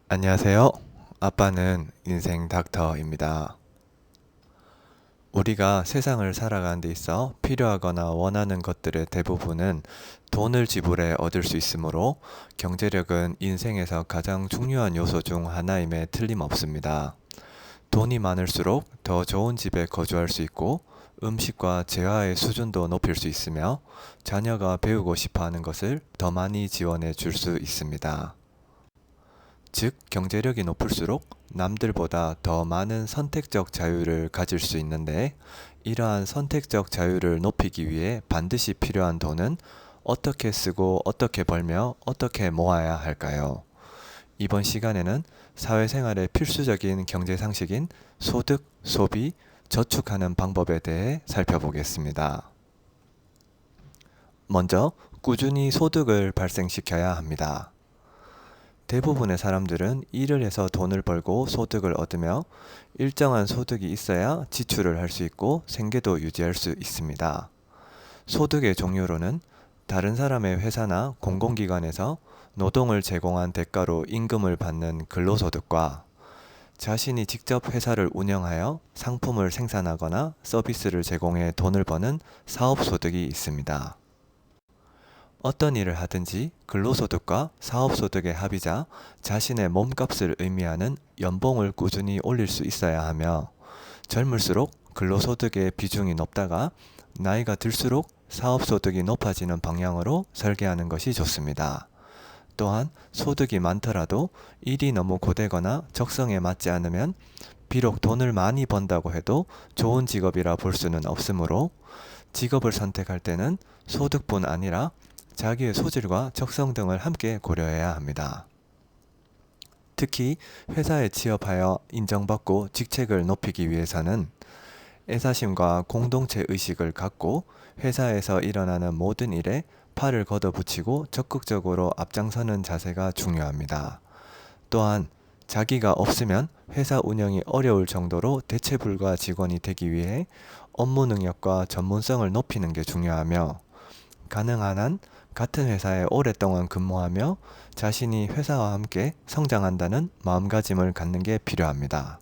안녕하세요. 아빠는 인생 닥터입니다. 우리가 세상을 살아가는 데 있어 필요하거나 원하는 것들의 대부분은 돈을 지불해 얻을 수 있으므로 경제력은 인생에서 가장 중요한 요소 중 하나임에 틀림없습니다. 돈이 많을수록 더 좋은 집에 거주할 수 있고 음식과 재화의 수준도 높일 수 있으며 자녀가 배우고 싶어 하는 것을 더 많이 지원해 줄 수 있습니다. 즉, 경제력이 높을수록 남들보다 더 많은 선택적 자유를 가질 수 있는데, 이러한 선택적 자유를 높이기 위해 반드시 필요한 돈은 어떻게 쓰고 어떻게 벌며 어떻게 모아야 할까요? 이번 시간에는 사회생활의 필수적인 경제 상식인 소득, 소비, 저축하는 방법에 대해 살펴보겠습니다. 먼저, 꾸준히 소득을 발생시켜야 합니다. 대부분의 사람들은 일을 해서 돈을 벌고 소득을 얻으며 일정한 소득이 있어야 지출을 할 수 있고 생계도 유지할 수 있습니다. 소득의 종류로는 다른 사람의 회사나 공공기관에서 노동을 제공한 대가로 임금을 받는 근로소득과 자신이 직접 회사를 운영하여 상품을 생산하거나 서비스를 제공해 돈을 버는 사업소득이 있습니다. 어떤 일을 하든지 근로소득과 사업소득의 합이자 자신의 몸값을 의미하는 연봉을 꾸준히 올릴 수 있어야 하며, 젊을수록 근로소득의 비중이 높다가 나이가 들수록 사업소득이 높아지는 방향으로 설계하는 것이 좋습니다. 또한 소득이 많더라도 일이 너무 고되거나 적성에 맞지 않으면 비록 돈을 많이 번다고 해도 좋은 직업이라 볼 수는 없으므로, 직업을 선택할 때는 소득뿐 아니라 자기의 소질과 적성 등을 함께 고려해야 합니다. 특히 회사에 취업하여 인정받고 직책을 높이기 위해서는 애사심과 공동체 의식을 갖고 회사에서 일어나는 모든 일에 팔을 걷어붙이고 적극적으로 앞장서는 자세가 중요합니다. 또한 자기가 없으면 회사 운영이 어려울 정도로 대체 불가 직원이 되기 위해 업무 능력과 전문성을 높이는 게 중요하며, 가능한 한 같은 회사에 오랫동안 근무하며 자신이 회사와 함께 성장한다는 마음가짐을 갖는 게 필요합니다.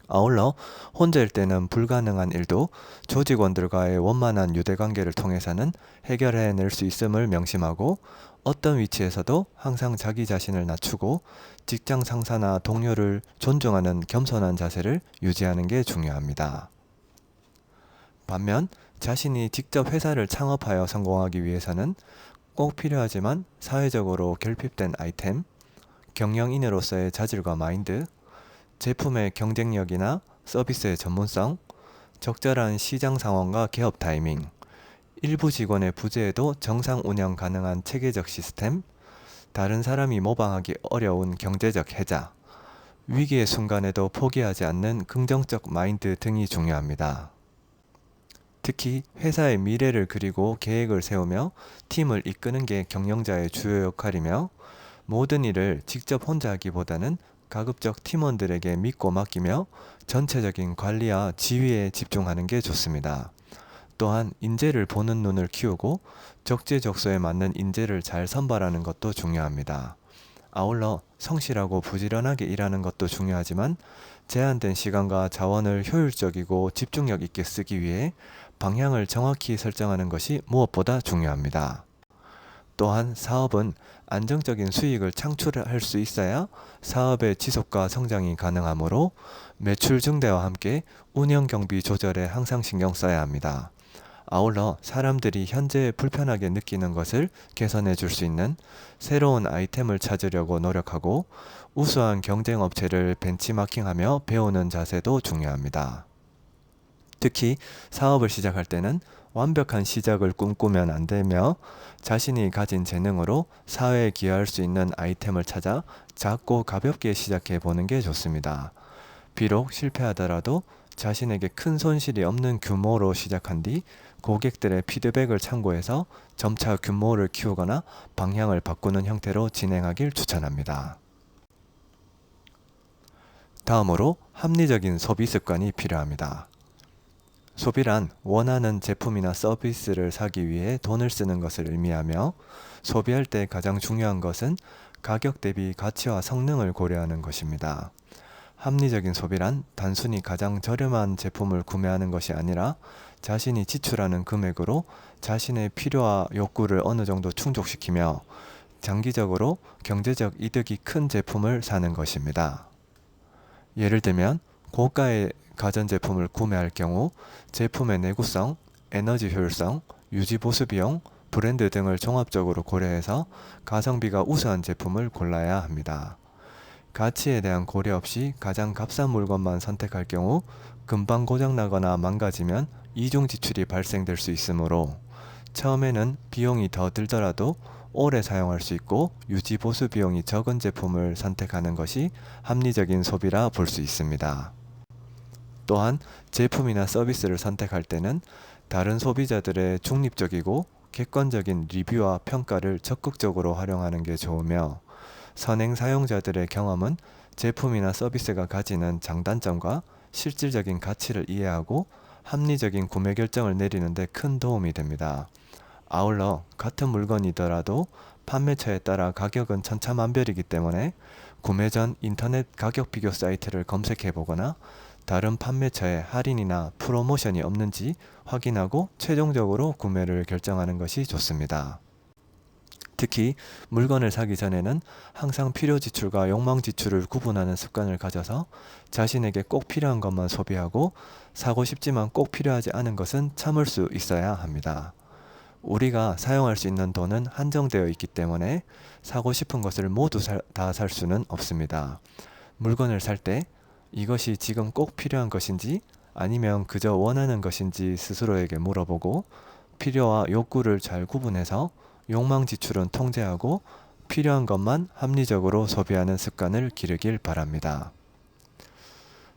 아울러 혼자일 때는 불가능한 일도 조직원들과의 원만한 유대관계를 통해서는 해결해낼 수 있음을 명심하고, 어떤 위치에서도 항상 자기 자신을 낮추고 직장 상사나 동료를 존중하는 겸손한 자세를 유지하는 게 중요합니다. 반면 자신이 직접 회사를 창업하여 성공하기 위해서는 꼭 필요하지만 사회적으로 결핍된 아이템, 경영인으로서의 자질과 마인드, 제품의 경쟁력이나 서비스의 전문성, 적절한 시장 상황과 개업 타이밍, 일부 직원의 부재에도 정상 운영 가능한 체계적 시스템, 다른 사람이 모방하기 어려운 경제적 해자, 위기의 순간에도 포기하지 않는 긍정적 마인드 등이 중요합니다. 특히 회사의 미래를 그리고 계획을 세우며 팀을 이끄는 게 경영자의 주요 역할이며, 모든 일을 직접 혼자 하기보다는 가급적 팀원들에게 믿고 맡기며 전체적인 관리와 지휘에 집중하는 게 좋습니다. 또한 인재를 보는 눈을 키우고 적재적소에 맞는 인재를 잘 선발하는 것도 중요합니다. 아울러 성실하고 부지런하게 일하는 것도 중요하지만, 제한된 시간과 자원을 효율적이고 집중력 있게 쓰기 위해 방향을 정확히 설정하는 것이 무엇보다 중요합니다. 또한 사업은 안정적인 수익을 창출할 수 있어야 사업의 지속과 성장이 가능하므로 매출 증대와 함께 운영 경비 조절에 항상 신경 써야 합니다. 아울러 사람들이 현재 불편하게 느끼는 것을 개선해 줄 수 있는 새로운 아이템을 찾으려고 노력하고, 우수한 경쟁 업체를 벤치마킹하며 배우는 자세도 중요합니다. 특히 사업을 시작할 때는 완벽한 시작을 꿈꾸면 안 되며, 자신이 가진 재능으로 사회에 기여할 수 있는 아이템을 찾아 작고 가볍게 시작해 보는 게 좋습니다. 비록 실패하더라도 자신에게 큰 손실이 없는 규모로 시작한 뒤 고객들의 피드백을 참고해서 점차 규모를 키우거나 방향을 바꾸는 형태로 진행하길 추천합니다. 다음으로 합리적인 소비 습관이 필요합니다. 소비란 원하는 제품이나 서비스를 사기 위해 돈을 쓰는 것을 의미하며, 소비할 때 가장 중요한 것은 가격 대비 가치와 성능을 고려하는 것입니다. 합리적인 소비란 단순히 가장 저렴한 제품을 구매하는 것이 아니라 자신이 지출하는 금액으로 자신의 필요와 욕구를 어느 정도 충족시키며 장기적으로 경제적 이득이 큰 제품을 사는 것입니다. 예를 들면 고가의 가전제품을 구매할 경우 제품의 내구성, 에너지 효율성, 유지 보수 비용, 브랜드 등을 종합적으로 고려해서 가성비가 우수한 제품을 골라야 합니다. 가치에 대한 고려 없이 가장 값싼 물건만 선택할 경우 금방 고장나거나 망가지면 이중 지출이 발생될 수 있으므로 처음에는 비용이 더 들더라도 오래 사용할 수 있고 유지 보수 비용이 적은 제품을 선택하는 것이 합리적인 소비라 볼 수 있습니다. 또한 제품이나 서비스를 선택할 때는 다른 소비자들의 중립적이고 객관적인 리뷰와 평가를 적극적으로 활용하는 게 좋으며 선행 사용자들의 경험은 제품이나 서비스가 가지는 장단점과 실질적인 가치를 이해하고 합리적인 구매 결정을 내리는 데 큰 도움이 됩니다. 아울러 같은 물건이더라도 판매처에 따라 가격은 천차만별이기 때문에 구매 전 인터넷 가격 비교 사이트를 검색해 보거나 다른 판매처에 할인이나 프로모션이 없는지 확인하고 최종적으로 구매를 결정하는 것이 좋습니다. 특히 물건을 사기 전에는 항상 필요 지출과 욕망 지출을 구분하는 습관을 가져서 자신에게 꼭 필요한 것만 소비하고 사고 싶지만 꼭 필요하지 않은 것은 참을 수 있어야 합니다. 우리가 사용할 수 있는 돈은 한정되어 있기 때문에 사고 싶은 것을 모두 다 살 수는 없습니다. 물건을 살 때 이것이 지금 꼭 필요한 것인지 아니면 그저 원하는 것인지 스스로에게 물어보고 필요와 욕구를 잘 구분해서 욕망 지출은 통제하고 필요한 것만 합리적으로 소비하는 습관을 기르길 바랍니다.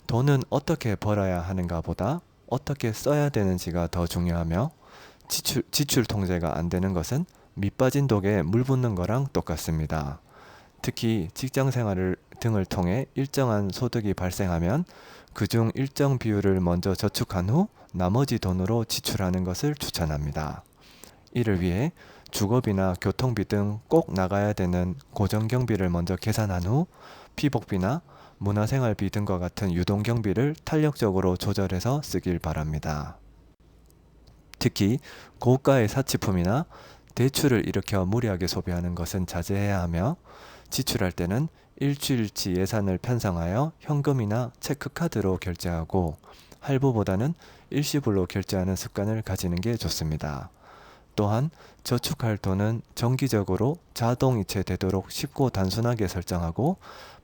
돈은 어떻게 벌어야 하는가 보다 어떻게 써야 되는지가 더 중요하며 지출 통제가 안 되는 것은 밑 빠진 독에 물 붓는 거랑 똑같습니다. 특히 직장 생활 등을 통해 일정한 소득이 발생하면 그중 일정 비율을 먼저 저축한 후 나머지 돈으로 지출하는 것을 추천합니다. 이를 위해 주거비나 교통비 등 꼭 나가야 되는 고정경비를 먼저 계산한 후 피복비나 문화생활비 등과 같은 유동경비를 탄력적으로 조절해서 쓰길 바랍니다. 특히 고가의 사치품이나 대출을 일으켜 무리하게 소비하는 것은 자제해야 하며 지출할 때는 일주일치 예산을 편성하여 현금이나 체크카드로 결제하고 할부보다는 일시불로 결제하는 습관을 가지는 게 좋습니다. 또한 저축할 돈은 정기적으로 자동이체 되도록 쉽고 단순하게 설정하고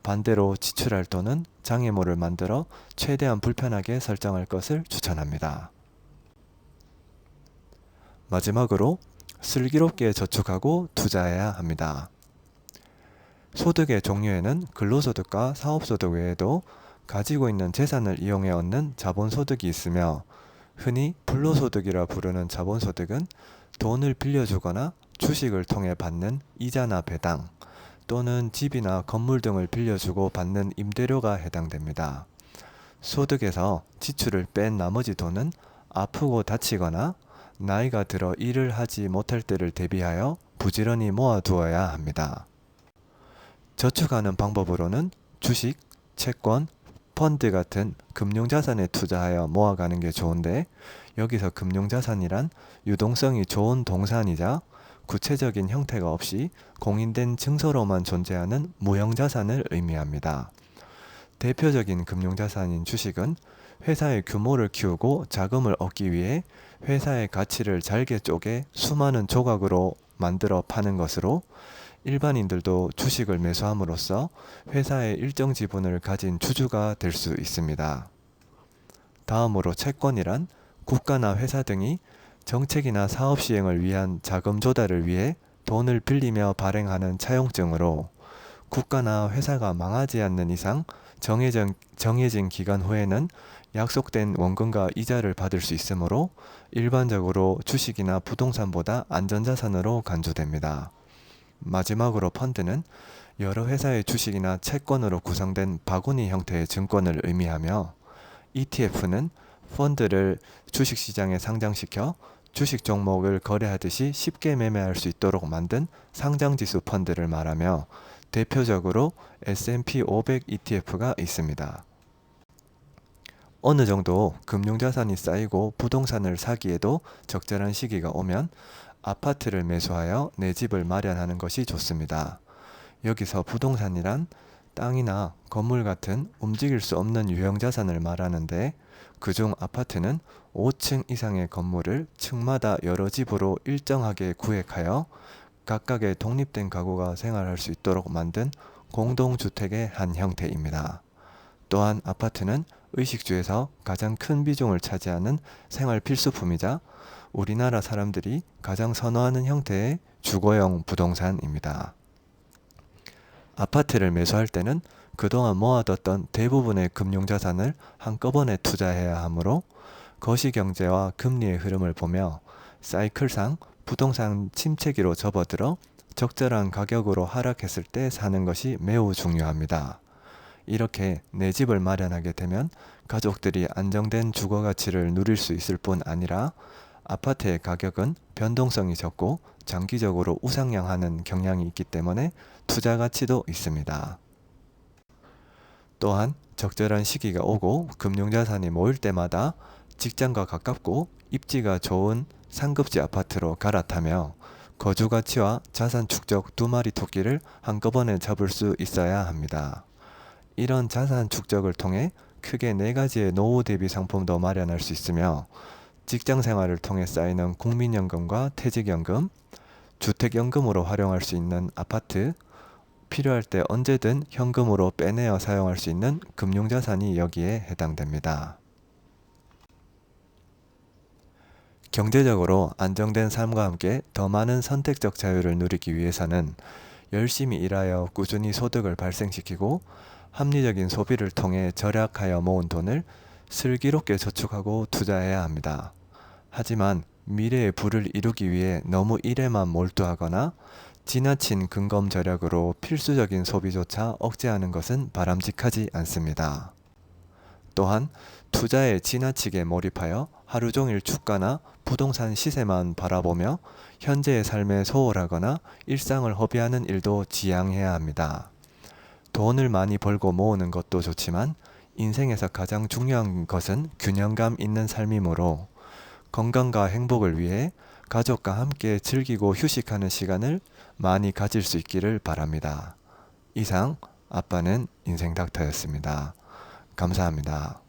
반대로 지출할 돈은 장애물을 만들어 최대한 불편하게 설정할 것을 추천합니다. 마지막으로 슬기롭게 저축하고 투자해야 합니다. 소득의 종류에는 근로소득과 사업소득 외에도 가지고 있는 재산을 이용해 얻는 자본소득이 있으며 흔히 불로소득이라 부르는 자본소득은 돈을 빌려주거나 주식을 통해 받는 이자나 배당 또는 집이나 건물 등을 빌려주고 받는 임대료가 해당됩니다. 소득에서 지출을 뺀 나머지 돈은 아프고 다치거나 나이가 들어 일을 하지 못할 때를 대비하여 부지런히 모아두어야 합니다. 저축하는 방법으로는 주식, 채권, 펀드 같은 금융자산에 투자하여 모아가는 게 좋은데 여기서 금융자산이란 유동성이 좋은 동산이자 구체적인 형태가 없이 공인된 증서로만 존재하는 무형자산을 의미합니다. 대표적인 금융자산인 주식은 회사의 규모를 키우고 자금을 얻기 위해 회사의 가치를 잘게 쪼개 수많은 조각으로 만들어 파는 것으로 일반인들도 주식을 매수함으로써 회사의 일정 지분을 가진 주주가 될 수 있습니다. 다음으로 채권이란 국가나 회사 등이 정책이나 사업 시행을 위한 자금 조달을 위해 돈을 빌리며 발행하는 차용증으로 국가나 회사가 망하지 않는 이상 정해진 기간 후에는 약속된 원금과 이자를 받을 수 있으므로 일반적으로 주식이나 부동산보다 안전자산으로 간주됩니다. 마지막으로 펀드는 여러 회사의 주식이나 채권으로 구성된 바구니 형태의 증권을 의미하며 ETF는 펀드를 주식시장에 상장시켜 주식 종목을 거래하듯이 쉽게 매매할 수 있도록 만든 상장지수 펀드를 말하며 대표적으로 S&P 500 ETF가 있습니다. 어느 정도 금융자산이 쌓이고 부동산을 사기에도 적절한 시기가 오면 아파트를 매수하여 내 집을 마련하는 것이 좋습니다. 여기서 부동산이란 땅이나 건물 같은 움직일 수 없는 유형자산을 말하는데, 그중 아파트는 5층 이상의 건물을 층마다 여러 집으로 일정하게 구획하여 각각의 독립된 가구가 생활할 수 있도록 만든 공동주택의 한 형태입니다. 또한 아파트는 의식주에서 가장 큰 비중을 차지하는 생활 필수품이자 우리나라 사람들이 가장 선호하는 형태의 주거용 부동산입니다. 아파트를 매수할 때는 그동안 모아뒀던 대부분의 금융자산을 한꺼번에 투자해야 하므로 거시경제와 금리의 흐름을 보며 사이클상 부동산 침체기로 접어들어 적절한 가격으로 하락했을 때 사는 것이 매우 중요합니다. 이렇게 내 집을 마련하게 되면 가족들이 안정된 주거 가치를 누릴 수 있을 뿐 아니라 아파트의 가격은 변동성이 적고 장기적으로 우상향하는 경향이 있기 때문에 투자 가치도 있습니다. 또한 적절한 시기가 오고 금융자산이 모일 때마다 직장과 가깝고 입지가 좋은 상급지 아파트로 갈아타며 거주 가치와 자산 축적 두 마리 토끼를 한꺼번에 잡을 수 있어야 합니다. 이런 자산 축적을 통해 크게 네 가지의 노후 대비 상품도 마련할 수 있으며, 직장 생활을 통해 쌓이는 국민연금과 퇴직연금, 주택연금으로 활용할 수 있는 아파트, 필요할 때 언제든 현금으로 빼내어 사용할 수 있는 금융자산이 여기에 해당됩니다. 경제적으로 안정된 삶과 함께 더 많은 선택적 자유를 누리기 위해서는 열심히 일하여 꾸준히 소득을 발생시키고 합리적인 소비를 통해 절약하여 모은 돈을 슬기롭게 저축하고 투자해야 합니다. 하지만 미래의 부를 이루기 위해 너무 일에만 몰두하거나 지나친 근검 절약으로 필수적인 소비조차 억제하는 것은 바람직하지 않습니다. 또한 투자에 지나치게 몰입하여 하루 종일 주가나 부동산 시세만 바라보며 현재의 삶에 소홀하거나 일상을 허비하는 일도 지양해야 합니다. 돈을 많이 벌고 모으는 것도 좋지만 인생에서 가장 중요한 것은 균형감 있는 삶이므로 건강과 행복을 위해 가족과 함께 즐기고 휴식하는 시간을 많이 가질 수 있기를 바랍니다. 이상 아빠는 인생 닥터였습니다. 감사합니다.